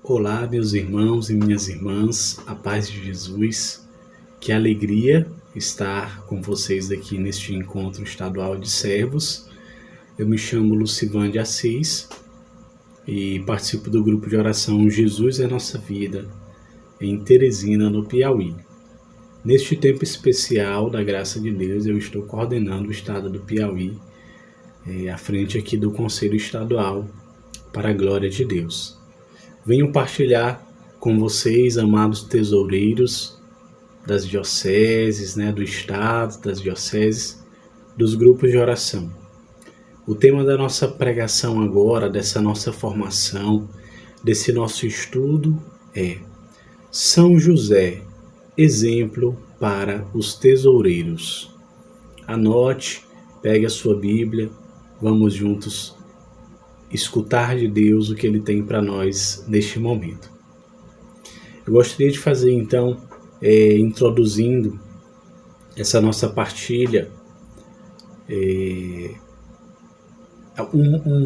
Olá, meus irmãos e minhas irmãs, a paz de Jesus. Que alegria estar com vocês aqui neste encontro estadual de servos. Eu me chamo Lucivan de Assis e participo do grupo de oração Jesus é Nossa Vida, em Teresina, no Piauí. Neste tempo especial da graça de Deus, eu estou coordenando o estado do Piauí, à frente aqui do Conselho Estadual, para a glória de Deus. Venho partilhar com vocês, amados tesoureiros das dioceses, do estado, das dioceses, dos grupos de oração. O tema da nossa pregação agora, dessa nossa formação, desse nosso estudo é São José, exemplo para os tesoureiros. Anote, pegue a sua Bíblia, vamos juntos escutar de Deus o que Ele tem para nós neste momento. Eu gostaria de fazer então, introduzindo essa nossa partilha,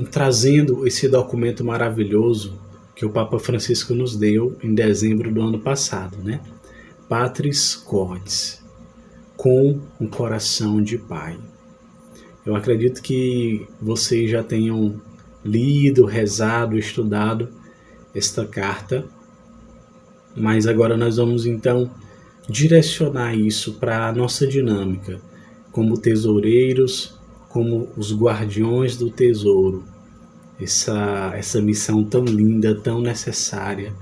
trazendo esse documento maravilhoso que o Papa Francisco nos deu em dezembro do ano passado, Patris Cordis, com um coração de pai. Eu acredito que vocês já tenham lido, rezado, estudado esta carta, mas agora nós vamos então direcionar isso para a nossa dinâmica, como tesoureiros, como os guardiões do tesouro, essa missão tão linda, tão necessária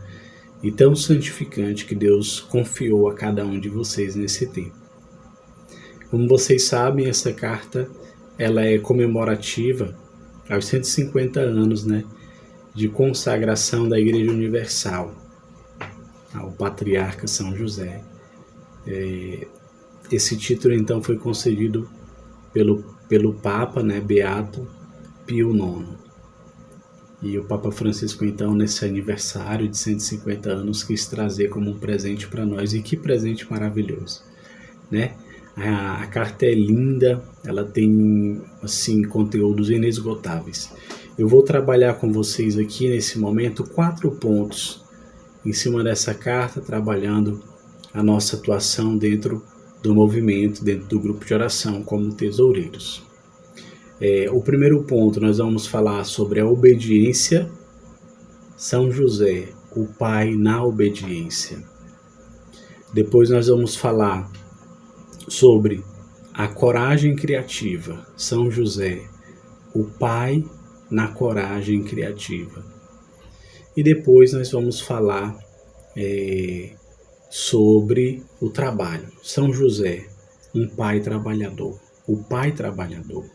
e tão santificante que Deus confiou a cada um de vocês nesse tempo. Como vocês sabem, essa carta ela é comemorativa aos 150 anos de consagração da Igreja Universal ao Patriarca São José. Esse título então foi concedido pelo Papa, Beato Pio IX. E o Papa Francisco então, nesse aniversário de 150 anos, quis trazer como um presente para nós. E que presente maravilhoso, A carta é linda, ela tem conteúdos inesgotáveis. Eu vou trabalhar com vocês aqui nesse momento 4 pontos em cima dessa carta, trabalhando a nossa atuação dentro do movimento, dentro do grupo de oração como tesoureiros. O primeiro ponto, nós vamos falar sobre a obediência. São José, o pai na obediência. Depois nós vamos falar sobre a coragem criativa. São José, o pai na coragem criativa. E depois nós vamos falar sobre o trabalho. São José, um pai trabalhador. O pai trabalhador.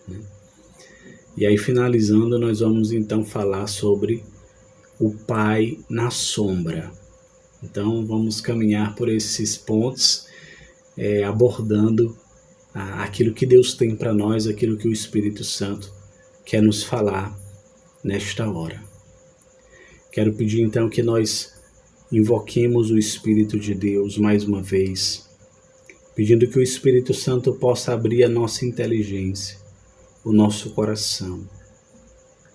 E aí, finalizando, nós vamos então falar sobre o pai na sombra. Então, vamos caminhar por esses pontos, abordando aquilo que Deus tem para nós, aquilo que o Espírito Santo quer nos falar nesta hora. Quero pedir então que nós invoquemos o Espírito de Deus mais uma vez, pedindo que o Espírito Santo possa abrir a nossa inteligência, o nosso coração,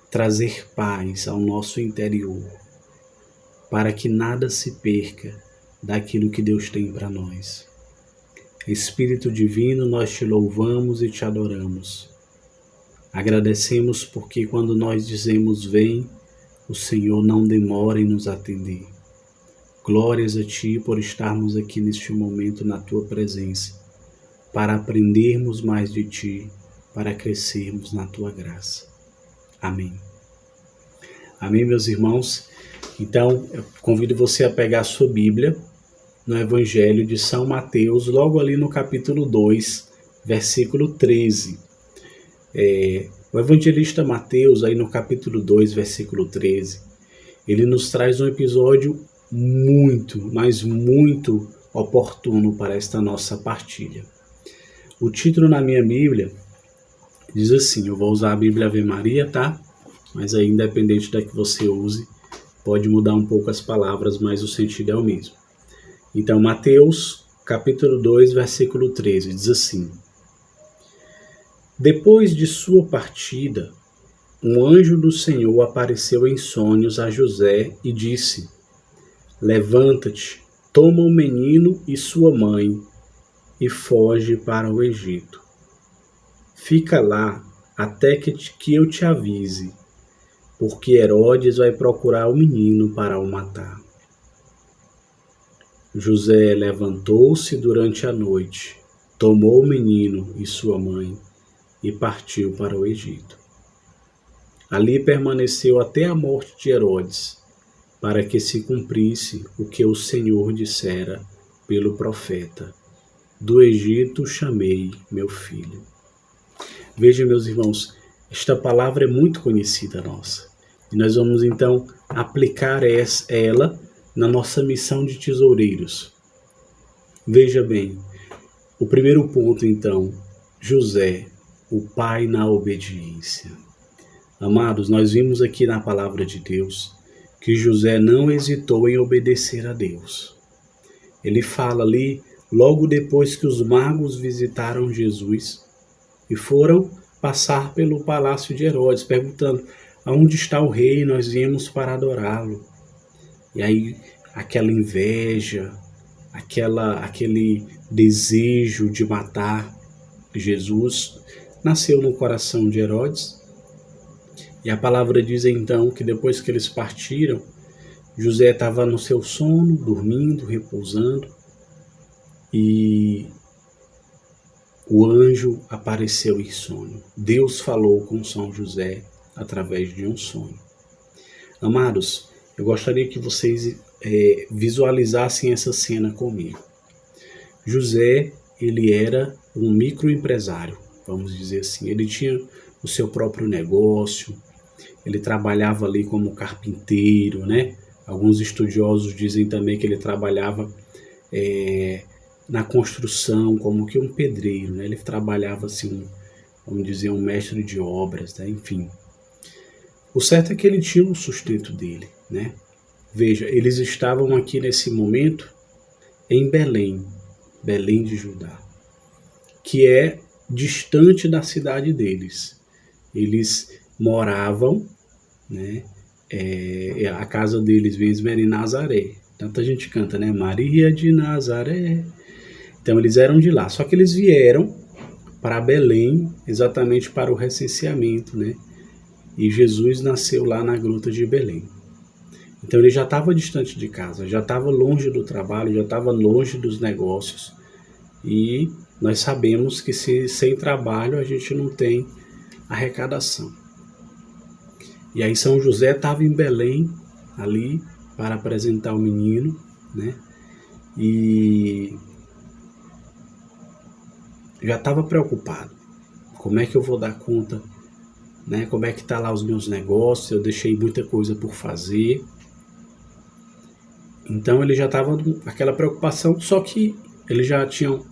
trazer paz ao nosso interior, para que nada se perca daquilo que Deus tem para nós. Espírito Divino, nós te louvamos e te adoramos. Agradecemos porque quando nós dizemos vem, o Senhor não demora em nos atender. Glórias a Ti por estarmos aqui neste momento na Tua presença, para aprendermos mais de Ti, para crescermos na Tua graça. Amém. Amém, meus irmãos? Então, eu convido você a pegar a sua Bíblia no Evangelho de São Mateus, logo ali no capítulo 2, versículo 13. O evangelista Mateus, aí no capítulo 2, versículo 13, ele nos traz um episódio muito, mas muito oportuno para esta nossa partilha. O título na minha Bíblia diz assim, eu vou usar a Bíblia Ave Maria, Mas aí, independente da que você use, pode mudar um pouco as palavras, mas o sentido é o mesmo. Então, Mateus, capítulo 2, versículo 13, diz assim: Depois de sua partida, um anjo do Senhor apareceu em sonhos a José e disse: levanta-te, toma o menino e sua mãe e foge para o Egito. Fica lá até que eu te avise, porque Herodes vai procurar o menino para o matar. José levantou-se durante a noite, tomou o menino e sua mãe e partiu para o Egito. Ali permaneceu até a morte de Herodes, para que se cumprisse o que o Senhor dissera pelo profeta: do Egito chamei meu filho. Veja, meus irmãos, esta palavra é muito conhecida nossa. E nós vamos então aplicar ela na nossa missão de tesoureiros. Veja bem, o primeiro ponto então, José, o pai na obediência. Amados, nós vimos aqui na palavra de Deus que José não hesitou em obedecer a Deus. Ele fala ali, logo depois que os magos visitaram Jesus e foram passar pelo palácio de Herodes, perguntando: aonde está o rei? Nós viemos para adorá-lo. E aí aquela inveja, aquele desejo de matar Jesus nasceu no coração de Herodes. E a palavra diz então que depois que eles partiram, José estava no seu sono, dormindo, repousando, e o anjo apareceu em sonho. Deus falou com São José através de um sonho. Amados, eu gostaria que vocês visualizassem essa cena comigo. José, ele era um microempresário, vamos dizer assim. Ele tinha o seu próprio negócio, ele trabalhava ali como carpinteiro, né? Alguns estudiosos dizem também que ele trabalhava na construção como que um pedreiro, né? Ele trabalhava assim, vamos dizer, um mestre de obras, né? Enfim. O certo é que ele tinha o sustento dele, né? Veja, eles estavam aqui nesse momento em Belém, Belém de Judá, que é distante da cidade deles. Eles moravam, né? A casa deles mesmo era em Nazaré. Tanta gente canta, né? Maria de Nazaré. Então eles eram de lá. Só que eles vieram para Belém exatamente para o recenseamento, né? E Jesus nasceu lá na gruta de Belém. Então ele já estava distante de casa, já estava longe do trabalho, já estava longe dos negócios. E nós sabemos que sem trabalho a gente não tem arrecadação. E aí São José estava em Belém, ali, para apresentar o menino, né? E já estava preocupado. Como é que eu vou dar conta, né? Como é que está lá os meus negócios? Eu deixei muita coisa por fazer. Então ele já estava com aquela preocupação, só que eles já tinham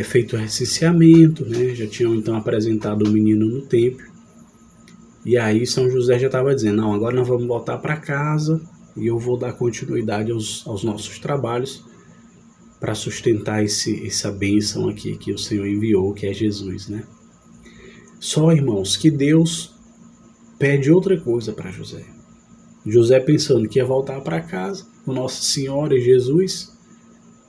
feito o recenseamento, né? Já tinham então apresentado o menino no templo. E aí São José já estava dizendo: não, agora nós vamos voltar para casa e eu vou dar continuidade aos nossos trabalhos para sustentar essa bênção aqui que o Senhor enviou, que é Jesus, né? Só, irmãos, que Deus pede outra coisa para José. José pensando que ia voltar para casa, com Nossa Senhora e Jesus,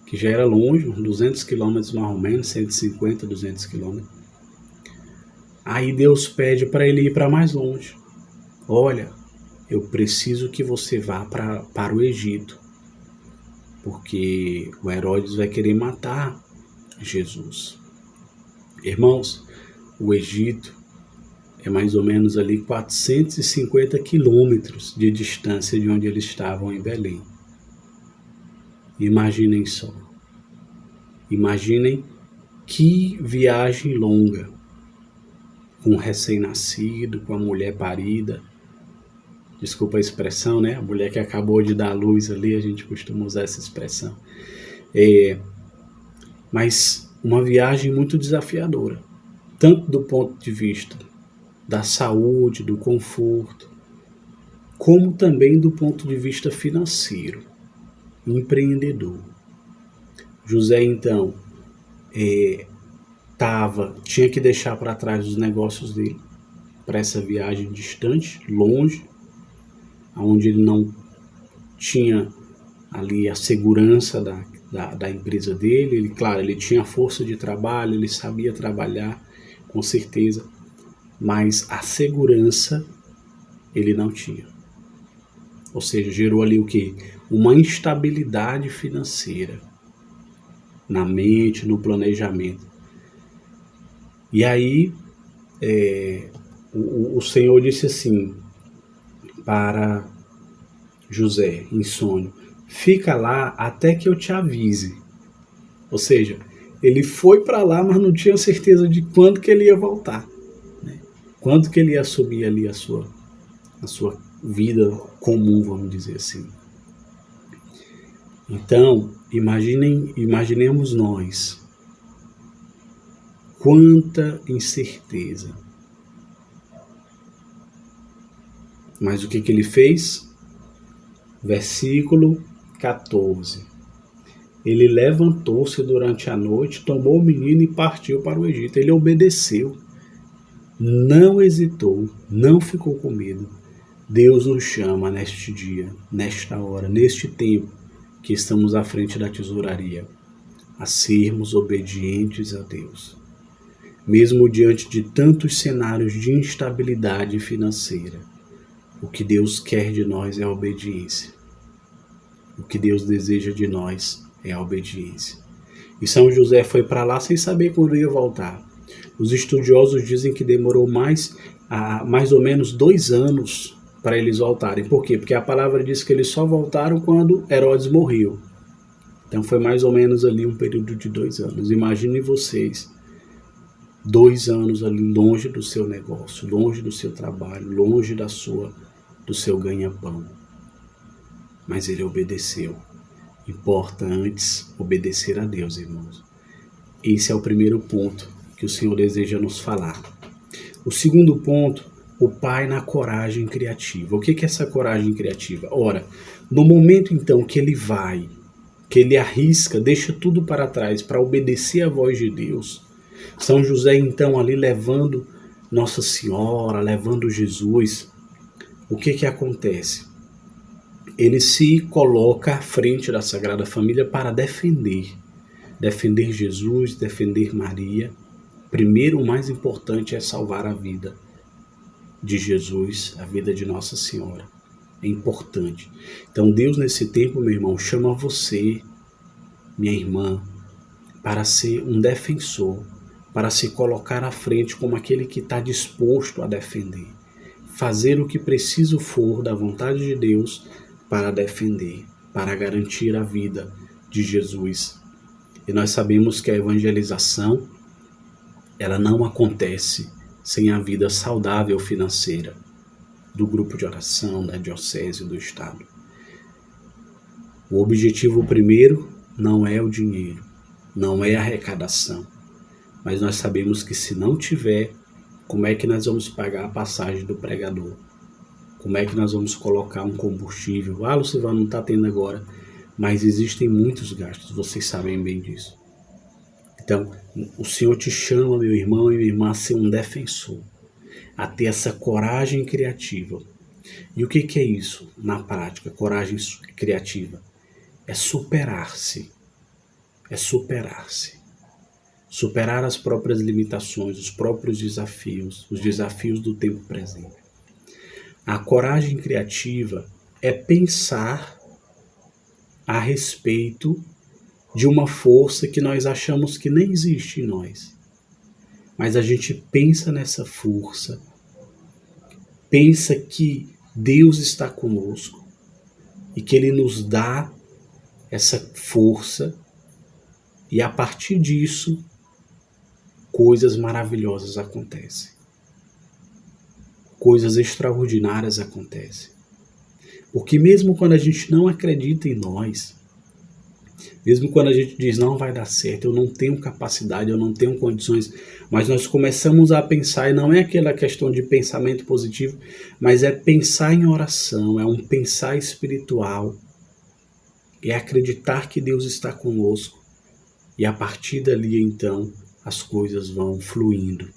que já era longe, uns 200 quilômetros mais ou menos, 150, 200 quilômetros. Aí Deus pede para ele ir para mais longe. Olha, eu preciso que você vá para o Egito, porque o Herodes vai querer matar Jesus. Irmãos, o Egito é mais ou menos ali 450 quilômetros de distância de onde eles estavam em Belém. Imaginem só. Imaginem que viagem longa, com um recém-nascido, com a mulher parida. Desculpa a expressão, né? A mulher que acabou de dar luz ali, a gente costuma usar essa expressão. Mas uma viagem muito desafiadora, tanto do ponto de vista da saúde, do conforto, como também do ponto de vista financeiro, empreendedor. José, então, tinha que deixar para trás os negócios dele para essa viagem distante, longe, onde ele não tinha ali a segurança da empresa dele. Ele, claro, ele tinha força de trabalho, ele sabia trabalhar, com certeza, mas a segurança ele não tinha. Ou seja, gerou ali o quê? Uma instabilidade financeira na mente, no planejamento. E aí o Senhor disse assim para José, em sonho: fica lá até que eu te avise. Ou seja, ele foi para lá, mas não tinha certeza de quando que ele ia voltar, né? Quando que ele ia assumir ali a sua vida comum, vamos dizer assim. Então, imaginemos nós quanta incerteza. Mas o que ele fez? Versículo 14. Ele levantou-se durante a noite, tomou o menino e partiu para o Egito. Ele obedeceu, não hesitou, não ficou com medo. Deus nos chama neste dia, nesta hora, neste tempo que estamos à frente da tesouraria, a sermos obedientes a Deus. Mesmo diante de tantos cenários de instabilidade financeira, o que Deus quer de nós é a obediência. O que Deus deseja de nós é a obediência. E São José foi para lá sem saber quando ia voltar. Os estudiosos dizem que demorou mais ou menos 2 anos para eles voltarem. Por quê? Porque a palavra diz que eles só voltaram quando Herodes morreu. Então foi mais ou menos ali um período de 2 anos. Imaginem vocês, 2 anos ali longe do seu negócio, longe do seu trabalho, longe do seu ganha-pão. Mas ele obedeceu. Importa antes obedecer a Deus, irmãos. Esse é o primeiro ponto que o Senhor deseja nos falar. O segundo ponto, o pai na coragem criativa. O que é essa coragem criativa? Ora, no momento então que ele vai, que ele arrisca, deixa tudo para trás para obedecer à voz de Deus, São José então ali levando Nossa Senhora, levando Jesus, o que acontece? Ele se coloca à frente da Sagrada Família para defender Jesus, defender Maria. Primeiro, o mais importante é salvar a vida de Jesus, a vida de Nossa Senhora. É importante. Então Deus nesse tempo, meu irmão, chama você, minha irmã, para ser um defensor, para se colocar à frente como aquele que está disposto a defender. Fazer o que preciso for da vontade de Deus para defender, para garantir a vida de Jesus. E nós sabemos que a evangelização, ela não acontece sem a vida saudável financeira do grupo de oração, da diocese, do estado. O objetivo primeiro não é o dinheiro, não é a arrecadação, mas nós sabemos que se não tiver, como é que nós vamos pagar a passagem do pregador? Como é que nós vamos colocar um combustível? Lucivano, não está tendo agora, mas existem muitos gastos, vocês sabem bem disso. Então, o Senhor te chama, meu irmão e minha irmã, a ser um defensor, a ter essa coragem criativa. E o que é isso na prática, coragem criativa? É superar-se. É superar-se. Superar as próprias limitações, os próprios desafios, os desafios do tempo presente. A coragem criativa é pensar a respeito de uma força que nós achamos que nem existe em nós. Mas a gente pensa nessa força, pensa que Deus está conosco e que Ele nos dá essa força, e a partir disso, coisas maravilhosas acontecem. Coisas extraordinárias acontecem. Porque mesmo quando a gente não acredita em nós, mesmo quando a gente diz não vai dar certo, eu não tenho capacidade, eu não tenho condições, mas nós começamos a pensar, e não é aquela questão de pensamento positivo, mas é pensar em oração, é um pensar espiritual, é acreditar que Deus está conosco, e a partir dali então as coisas vão fluindo.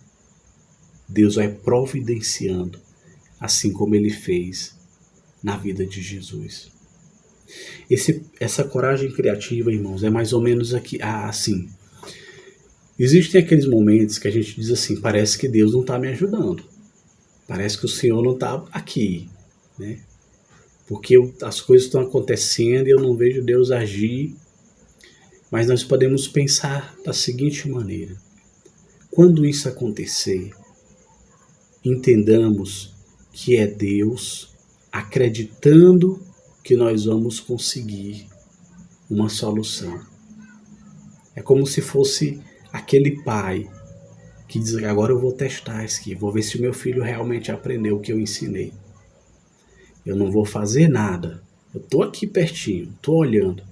Deus vai providenciando, assim como Ele fez na vida de Jesus. Essa coragem criativa, irmãos, é mais ou menos aqui, assim. Existem aqueles momentos que a gente diz assim, parece que Deus não está me ajudando. Parece que o Senhor não está aqui, né? Porque as coisas estão acontecendo e eu não vejo Deus agir. Mas nós podemos pensar da seguinte maneira: quando isso acontecer, entendamos que é Deus acreditando que nós vamos conseguir uma solução. É como se fosse aquele pai que diz: agora eu vou testar isso aqui, vou ver se o meu filho realmente aprendeu o que eu ensinei. Eu não vou fazer nada, eu estou aqui pertinho, estou olhando,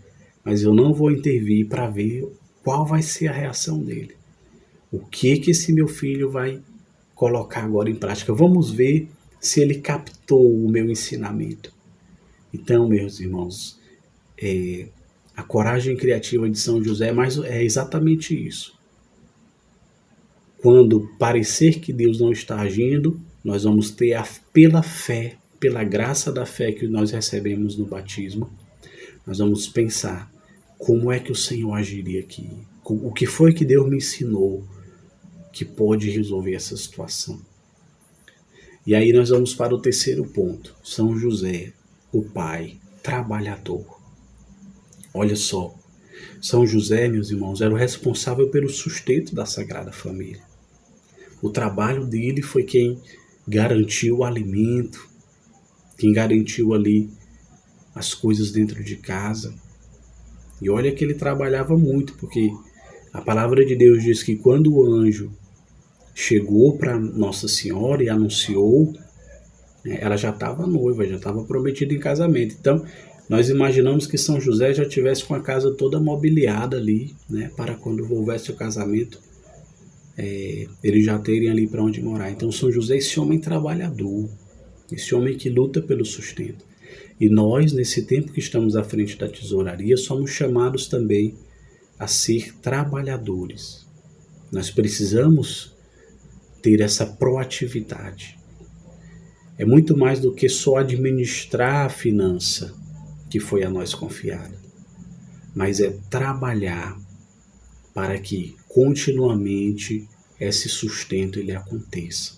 mas eu não vou intervir para ver qual vai ser a reação dele. O que esse meu filho vai colocar agora em prática? Vamos ver se ele captou o meu ensinamento. Então, meus irmãos, a coragem criativa de São José é exatamente isso. Quando parecer que Deus não está agindo, nós vamos ter pela fé, pela graça da fé que nós recebemos no batismo, nós vamos pensar como é que o Senhor agiria aqui, o que foi que Deus me ensinou que pode resolver essa situação. E aí nós vamos para o terceiro ponto, São José, o pai trabalhador. Olha só, São José, meus irmãos, era o responsável pelo sustento da Sagrada Família. O trabalho dele foi quem garantiu o alimento, quem garantiu ali as coisas dentro de casa. E olha que ele trabalhava muito, porque a palavra de Deus diz que quando o anjo chegou para Nossa Senhora e anunciou, ela já estava noiva, já estava prometida em casamento. Então, nós imaginamos que São José já tivesse com a casa toda mobiliada ali, né, para quando houvesse o casamento, eles já terem ali para onde morar. Então, São José é esse homem trabalhador, esse homem que luta pelo sustento. E nós, nesse tempo que estamos à frente da tesouraria, somos chamados também a ser trabalhadores. Nós precisamos ter essa proatividade. É muito mais do que só administrar a finança que foi a nós confiada, mas é trabalhar para que continuamente esse sustento ele aconteça.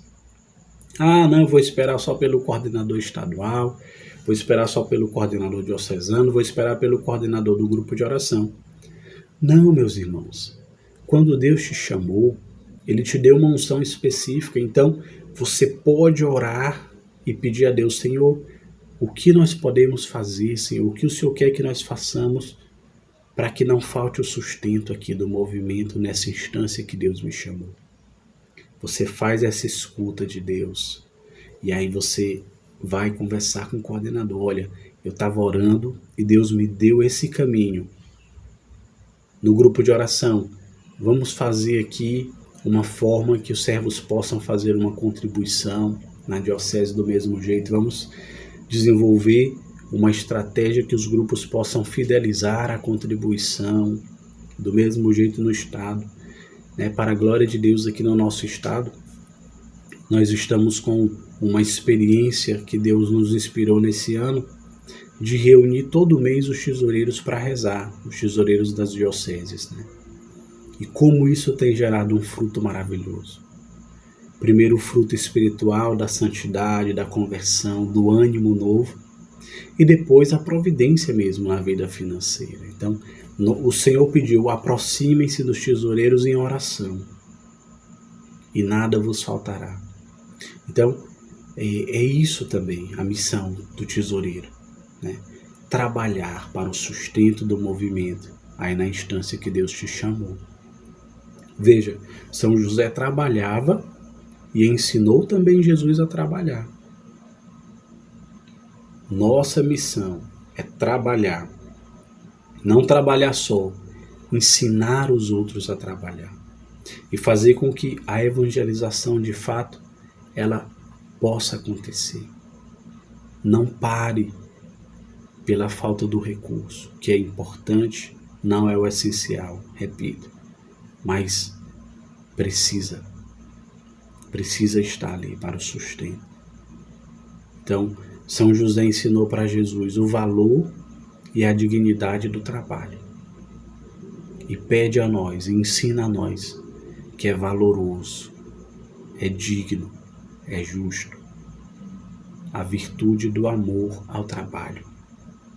Não, eu vou esperar só pelo coordenador estadual, vou esperar só pelo coordenador diocesano, vou esperar pelo coordenador do grupo de oração. Não, meus irmãos, quando Deus te chamou, Ele te deu uma unção específica, então você pode orar e pedir a Deus: Senhor, o que nós podemos fazer, Senhor, o que o Senhor quer que nós façamos para que não falte o sustento aqui do movimento nessa instância que Deus me chamou. Você faz essa escuta de Deus e aí você vai conversar com o coordenador: olha, eu estava orando e Deus me deu esse caminho. No grupo de oração, vamos fazer aqui uma forma que os servos possam fazer uma contribuição na diocese do mesmo jeito. Vamos desenvolver uma estratégia que os grupos possam fidelizar a contribuição do mesmo jeito no Estado. Para a glória de Deus, aqui no nosso Estado, nós estamos com uma experiência que Deus nos inspirou nesse ano, de reunir todo mês os tesoureiros para rezar, os tesoureiros das dioceses. E como isso tem gerado um fruto maravilhoso. Primeiro, o fruto espiritual da santidade, da conversão, do ânimo novo, e depois a providência mesmo na vida financeira. Então, o Senhor pediu: aproximem-se dos tesoureiros em oração, e nada vos faltará. Então, é isso também a missão do tesoureiro, trabalhar para o sustento do movimento, aí na instância que Deus te chamou. Veja, São José trabalhava e ensinou também Jesus a trabalhar. Nossa missão é trabalhar, não trabalhar só, ensinar os outros a trabalhar e fazer com que a evangelização de fato ela possa acontecer. Não pare pela falta do recurso, que é importante, não é o essencial, repito, mas precisa estar ali para o sustento. Então, São José ensinou para Jesus o valor e a dignidade do trabalho. E pede a nós, e ensina a nós que é valoroso, é digno, é justo. A virtude do amor ao trabalho.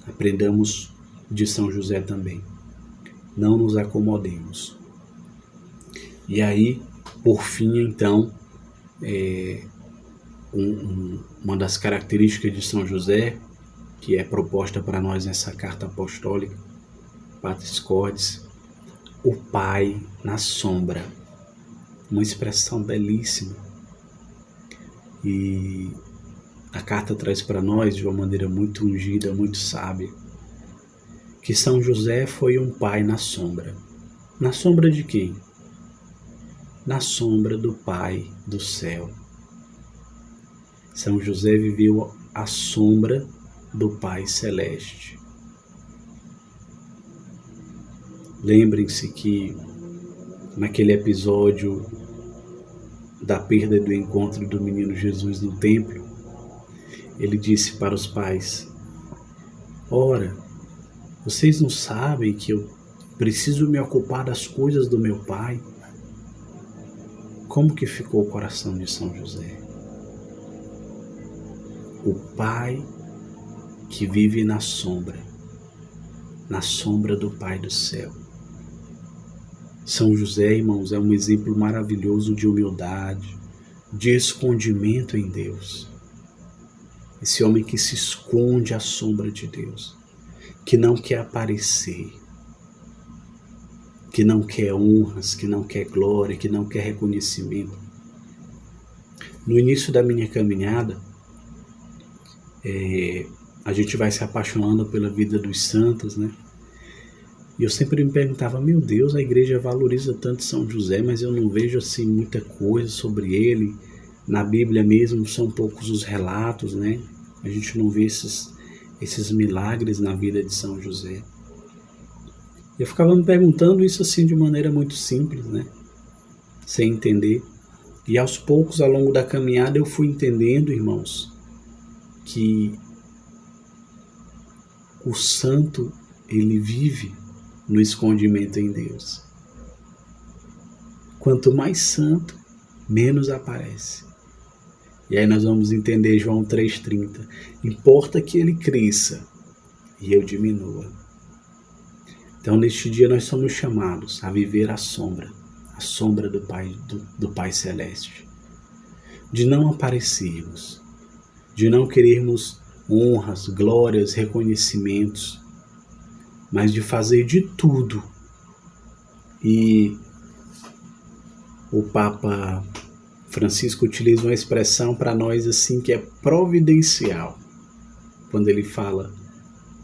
Aprendamos de São José também. Não nos acomodemos. E aí, por fim, então, uma das características de São José, que é proposta para nós nessa carta apostólica, Patris Cordis, o Pai na sombra. Uma expressão belíssima. E a carta traz para nós, de uma maneira muito ungida, muito sábia, que São José foi um pai na sombra. Na sombra de quem? Na sombra do Pai do céu. São José viveu à sombra do Pai celeste. Lembrem-se que naquele episódio da perda e do encontro do menino Jesus no templo, ele disse para os pais: ora, vocês não sabem que eu preciso me ocupar das coisas do meu Pai? Como que ficou o coração de São José? O Pai que vive na sombra do Pai do céu. São José, irmãos, é um exemplo maravilhoso de humildade, de escondimento em Deus. Esse homem que se esconde à sombra de Deus, que não quer aparecer, que não quer honras, que não quer glória, que não quer reconhecimento. No início da minha caminhada, a gente vai se apaixonando pela vida dos santos, né? E eu sempre me perguntava, meu Deus, a igreja valoriza tanto São José, mas eu não vejo assim muita coisa sobre ele. Na Bíblia mesmo são poucos os relatos, né? A gente não vê esses milagres na vida de São José. Eu ficava me perguntando isso assim de maneira muito simples, né? Sem entender. E aos poucos, ao longo da caminhada, eu fui entendendo, irmãos, que o santo, ele vive no escondimento em Deus. Quanto mais santo, menos aparece. E aí nós vamos entender João 3,30. Importa que ele cresça e eu diminua. Então neste dia nós somos chamados a viver a sombra do Pai Celeste. De não aparecermos, de não querermos honras, glórias, reconhecimentos, mas de fazer de tudo. E o Papa Francisco utiliza uma expressão para nós assim que é providencial, quando ele fala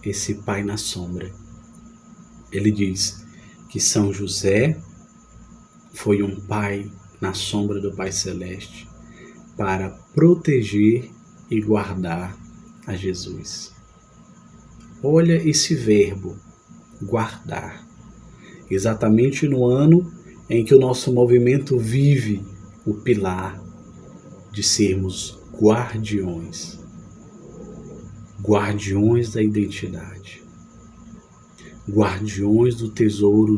esse Pai na sombra. Ele diz que São José foi um pai na sombra do Pai Celeste para proteger e guardar a Jesus. Olha esse verbo, guardar. Exatamente no ano em que o nosso movimento vive o pilar de sermos guardiões. Guardiões da identidade. Guardiões do tesouro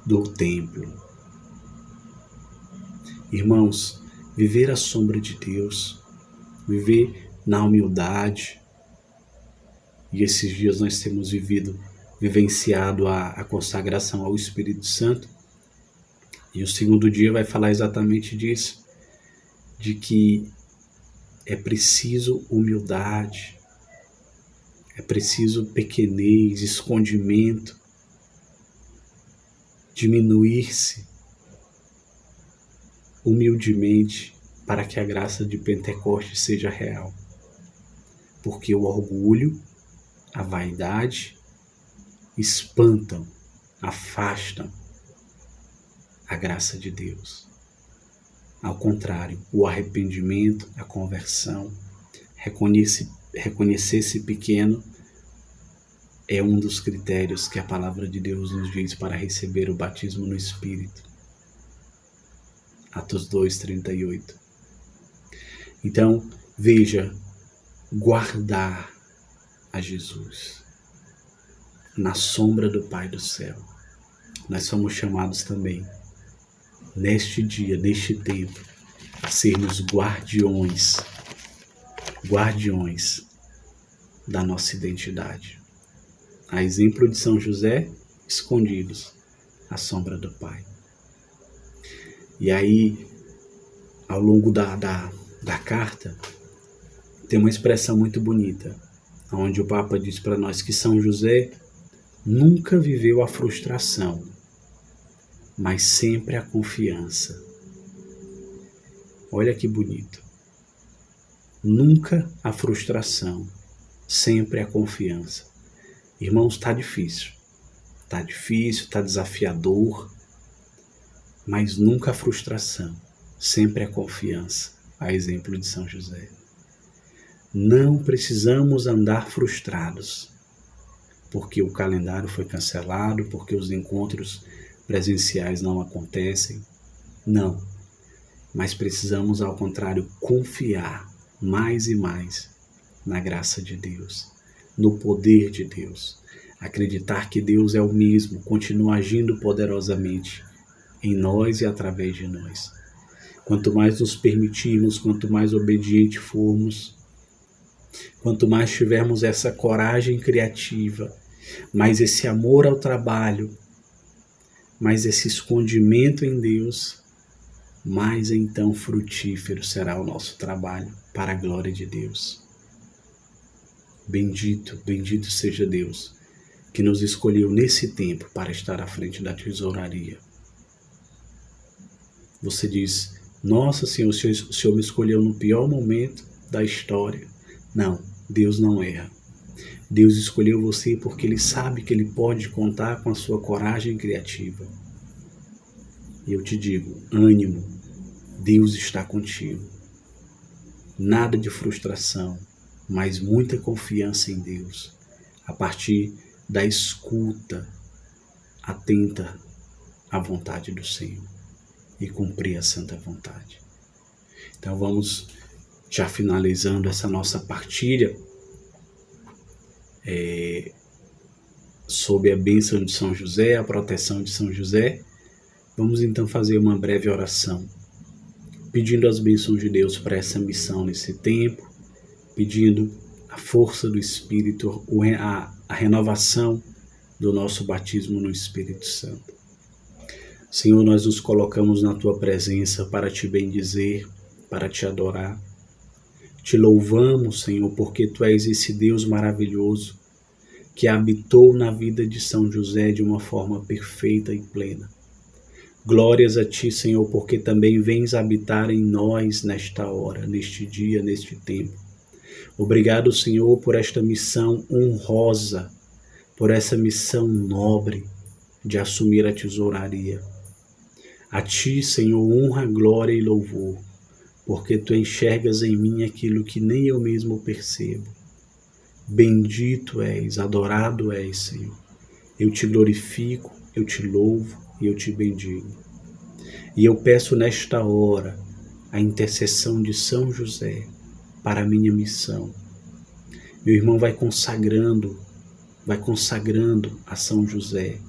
do templo. Irmãos, viver à sombra de Deus, viver na humildade, e esses dias nós temos vivenciado a consagração ao Espírito Santo, e o segundo dia vai falar exatamente disso, de que é preciso humildade, é preciso pequenez, escondimento, diminuir-se humildemente para que a graça de Pentecostes seja real. Porque o orgulho, a vaidade espantam, afastam a graça de Deus. Ao contrário, o arrependimento, a conversão, reconhecer-se pequeno é um dos critérios que a palavra de Deus nos diz para receber o batismo no Espírito. Atos 2:38. Então, veja, guardar a Jesus. na sombra do Pai do céu. Nós somos chamados também, neste dia, neste tempo, a sermos guardiões da nossa identidade. A exemplo de São José, escondidos à sombra do Pai. E aí, ao longo da carta, tem uma expressão muito bonita, onde o Papa diz para nós que São José nunca viveu a frustração, mas sempre a confiança. Olha que bonito. Nunca a frustração, sempre a confiança. Irmãos, está difícil, está desafiador, mas nunca a frustração, sempre a confiança, a exemplo de São José. Não precisamos andar frustrados, porque o calendário foi cancelado, porque os encontros presenciais não acontecem. Não, mas precisamos, ao contrário, confiar mais e mais na graça de Deus, no poder de Deus. Acreditar que Deus é o mesmo, continua agindo poderosamente em nós e através de nós. Quanto mais nos permitirmos, quanto mais obediente formos, quanto mais tivermos essa coragem criativa, mais esse amor ao trabalho, mais esse escondimento em Deus, mais então frutífero será o nosso trabalho para a glória de Deus. Bendito, bendito seja Deus, que nos escolheu nesse tempo para estar à frente da tesouraria. Você diz, nossa Senhor, o Senhor me escolheu no pior momento da história. Não, Deus não erra. Deus escolheu você porque Ele sabe que Ele pode contar com a sua coragem criativa. E eu te digo, ânimo, Deus está contigo. Nada de frustração, mas muita confiança em Deus, a partir da escuta atenta à vontade do Senhor e cumprir a santa vontade. Então vamos já finalizando essa nossa partilha sob a bênção de São José, a proteção de São José. Vamos então fazer uma breve oração, pedindo as bênçãos de Deus para essa missão nesse tempo, pedindo a força do Espírito, a renovação do nosso batismo no Espírito Santo. Senhor, nós nos colocamos na Tua presença para Te bendizer, para Te adorar. Te louvamos, Senhor, porque Tu és esse Deus maravilhoso que habitou na vida de São José de uma forma perfeita e plena. Glórias a Ti, Senhor, porque também vens habitar em nós nesta hora, neste dia, neste tempo. Obrigado, Senhor, por esta missão honrosa, por essa missão nobre de assumir a tesouraria. A Ti, Senhor, honra, glória e louvor, porque Tu enxergas em mim aquilo que nem eu mesmo percebo. Bendito és, adorado és, Senhor. Eu Te glorifico, eu Te louvo e eu Te bendigo. E eu peço nesta hora a intercessão de São José para a minha missão. Meu irmão vai consagrando a São José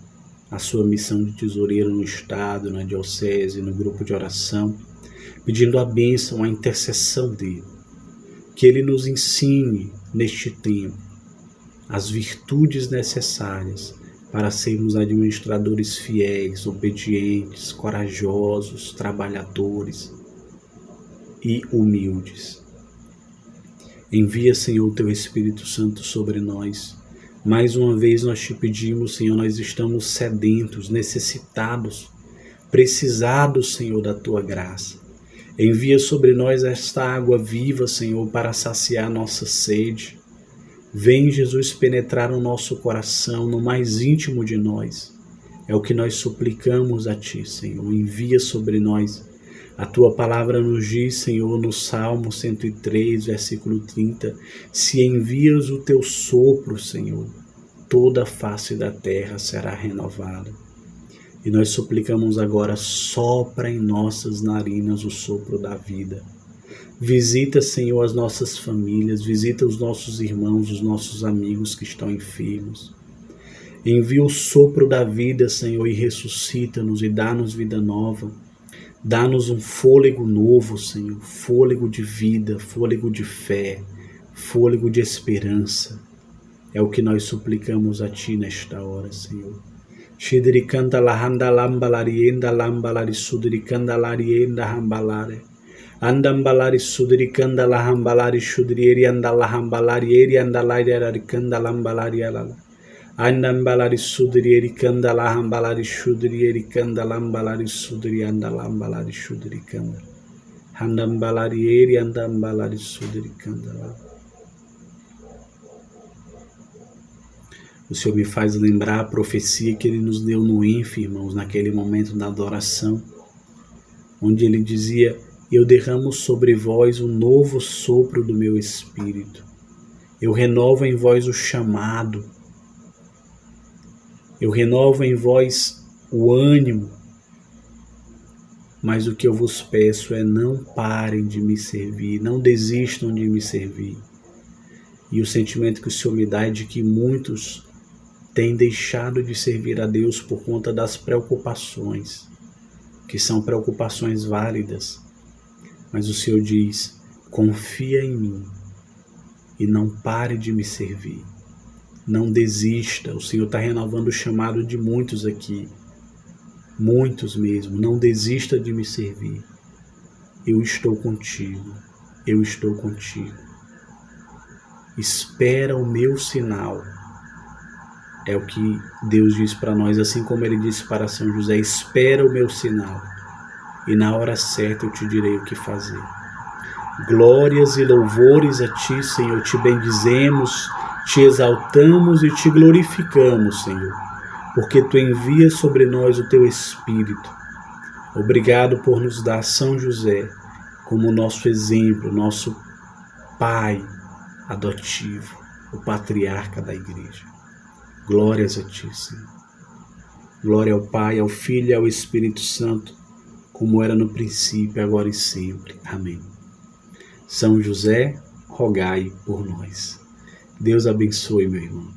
a sua missão de tesoureiro no Estado, na Diocese, no grupo de oração, pedindo a bênção, a intercessão dele, que ele nos ensine neste tempo as virtudes necessárias para sermos administradores fiéis, obedientes, corajosos, trabalhadores e humildes. Envia, Senhor, o Teu Espírito Santo sobre nós. Mais uma vez nós Te pedimos, Senhor, nós estamos sedentos, necessitados, precisados, Senhor, da Tua graça. Envia sobre nós esta água viva, Senhor, para saciar nossa sede. Vem, Jesus, penetrar no nosso coração, no mais íntimo de nós. É o que nós suplicamos a Ti, Senhor. Envia sobre nós. A Tua palavra nos diz, Senhor, no Salmo 103, versículo 30, se envias o Teu sopro, Senhor, toda a face da terra será renovada. E nós suplicamos agora, sopra em nossas narinas o sopro da vida. Visita, Senhor, as nossas famílias, visita os nossos irmãos, os nossos amigos que estão enfermos. Envia o sopro da vida, Senhor, e ressuscita-nos e dá-nos vida nova. Dá-nos um fôlego novo, Senhor, fôlego de vida, fôlego de fé, fôlego de esperança. É o que nós suplicamos a Ti nesta hora, Senhor. Shidrikanda lahanda lambalarienda lambalari sudrikanda larienda hambalare. Andambalari sudrikanda lahambalari shudrieri andalahambalari eri andalairarikanda lambalari alala. Andambalari sudrieri kanda lahambalari shudrieri kanda lambalari sudri andalambalari shudrikanda. Andambalari eri andambalari sudrikanda la. O Senhor me faz lembrar a profecia que Ele nos deu no ínfimo, irmãos, naquele momento da adoração, onde Ele dizia: eu derramo sobre vós um novo sopro do meu Espírito. Eu renovo em vós o chamado. Eu renovo em vós o ânimo. Mas o que eu vos peço é: não parem de me servir, não desistam de me servir. E o sentimento que o Senhor me dá é de que muitos têm deixado de servir a Deus por conta das preocupações, que são preocupações válidas. Mas o Senhor diz: confia em mim e não pare de me servir. Não desista. O Senhor está renovando o chamado de muitos aqui. Muitos mesmo. Não desista de me servir. Eu estou contigo. Eu estou contigo. Espera o meu sinal. É o que Deus diz para nós, assim como Ele disse para São José: espera o meu sinal, e na hora certa eu te direi o que fazer. Glórias e louvores a Ti, Senhor, te bendizemos, te exaltamos e te glorificamos, Senhor, porque Tu envias sobre nós o Teu Espírito. Obrigado por nos dar São José como nosso exemplo, nosso pai adotivo, o patriarca da igreja. Glórias a Ti, Senhor. Glória ao Pai, ao Filho e ao Espírito Santo, como era no princípio, agora e sempre. Amém. São José, rogai por nós. Deus abençoe, meu irmão.